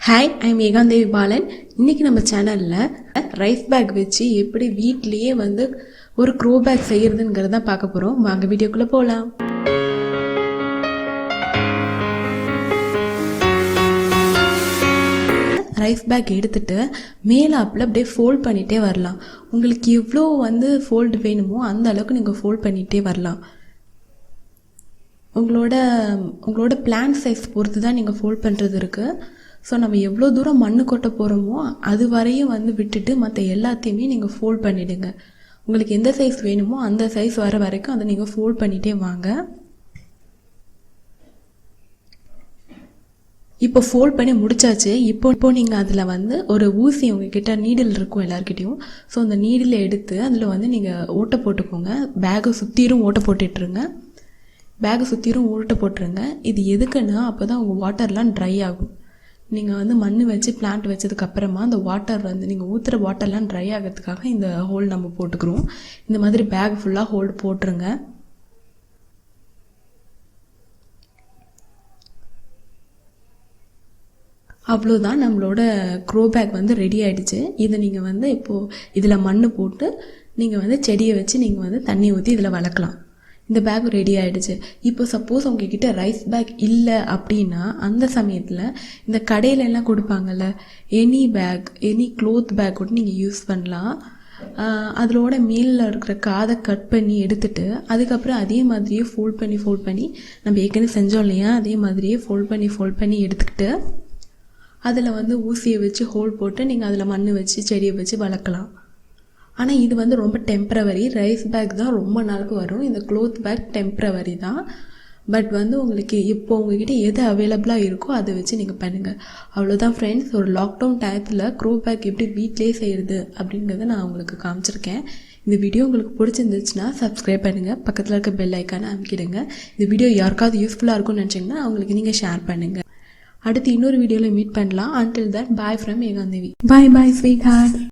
Hi, I'm Ekantha Balan. இன்றைக்கி நம்ம சேனலில் ரைஸ் பேக் வச்சு எப்படி வீட்லேயே ஒரு க்ரோ பேக் செய்கிறதுங்கிறத பார்க்க போகிறோம். வாங்க வீடியோக்குள்ளே போகலாம். ரைஸ் பேக் எடுத்துகிட்டு மேலாப்பில் அப்படியே ஃபோல்ட் பண்ணிகிட்டே வரலாம். உங்களுக்கு எவ்வளோ ஃபோல்டு வேணுமோ அந்த அளவுக்கு நீங்கள் ஃபோல்ட் பண்ணிகிட்டே வரலாம். உங்களோட பிளான் சைஸ் பொறுத்து தான் நீங்கள் ஃபோல்ட் பண்ணுறது இருக்குது. ஸோ நம்ம எவ்வளோ தூரம் மண் கொட்ட போகிறோமோ அது வரையும் விட்டுட்டு மற்ற எல்லாத்தையுமே நீங்கள் ஃபோல்ட் பண்ணிவிடுங்க. உங்களுக்கு எந்த சைஸ் வேணுமோ அந்த சைஸ் வர வரைக்கும் அதை நீங்கள் ஃபோல்ட் பண்ணிகிட்டே வாங்க. இப்போ ஃபோல்ட் பண்ணி முடிச்சாச்சு. இப்போ நீங்கள் அதில் ஒரு ஊசி உங்ககிட்ட நீடில் இருக்கும் எல்லாருக்கிட்டையும். ஸோ அந்த நீடில் எடுத்து அதில் நீங்கள் ஓட்டை போட்டுக்கோங்க. பேக்கை சுற்றிரும் ஓட்டை போட்டுட்ருங்க. பேக்கை சுற்றிரும் ஓட்டை போட்டுருங்க. இது எதுக்குன்னா அப்போ தான் உங்கள் வாட்டர்லாம் ட்ரை ஆகும். நீங்கள் மண் வச்சு பிளான்ட் வச்சதுக்கப்புறமா அந்த வாட்டர் நீங்கள் ஊற்றுற வாட்டர்லாம் ட்ரை ஆகிறதுக்காக இந்த ஹோல் நம்ம போட்டுக்கிறோம். இந்த மாதிரி பேக் ஃபுல்லாக ஹோல்டு போட்டுருங்க. அவ்வளோதான், நம்மளோட க்ரோ பேக் ரெடி ஆகிடுச்சு. இதை நீங்கள் இப்போது இதில் மண் போட்டு நீங்கள் செடியை வச்சு நீங்கள் தண்ணி ஊற்றி இதில் வளர்க்கலாம். இந்த பேக் ரெடி ஆகிடுச்சு. இப்போ சப்போஸ் உங்ககிட்ட ரைஸ் பேக் இல்லை அப்படின்னா அந்த சமயத்தில் இந்த கடையிலெல்லாம் கொடுப்பாங்கள்ல எனி க்ளோத் பேக் கூட நீங்கள் யூஸ் பண்ணலாம். அதோட மேலில் இருக்கிற காதை கட் பண்ணி எடுத்துட்டு அதுக்கப்புறம் அதே மாதிரியே ஃபோல்ட் பண்ணி நம்ம ஏற்கனவே செஞ்சோம் இல்லையா, அதே மாதிரியே ஃபோல்ட் பண்ணி எடுத்துக்கிட்டு அதில் ஊசியை வச்சு ஹோல் போட்டு நீங்கள் அதில் மண் வச்சு செடியை வச்சு வளர்க்கலாம். ஆனால் இது ரொம்ப டெம்ப்ரவரி. ரைஸ் பேக் தான் ரொம்ப நாளுக்கு வரும். இந்த க்ளோத் பேக் டெம்ப்ரவரி தான். பட் உங்களுக்கு இப்போ உங்ககிட்ட எது அவைலபிளாக இருக்கோ அதை வச்சு நீங்கள் பண்ணுங்கள். அவ்வளோதான் ஃப்ரெண்ட்ஸ். ஒரு லாக்டவுன் டயத்தில் க்ரோ பேக் எப்படி வீட்டிலே செய்கிறது அப்படிங்கிறத நான் உங்களுக்கு காமிச்சிருக்கேன். இந்த வீடியோ உங்களுக்கு பிடிச்சிருந்துச்சுன்னா சப்ஸ்கிரைப் பண்ணுங்கள். பக்கத்தில் இருக்க பெல் ஐக்கானை அமைக்கிடுங்க. இந்த வீடியோ யாருக்காவது யூஸ்ஃபுல்லாக இருக்கும்னு நினச்சிங்கன்னா அவங்களுக்கு நீங்கள் ஷேர் பண்ணுங்கள். அடுத்து இன்னொரு வீடியோவில் மீட் பண்ணலாம். Until that, bye from Ekantha. Bye bye sweetheart.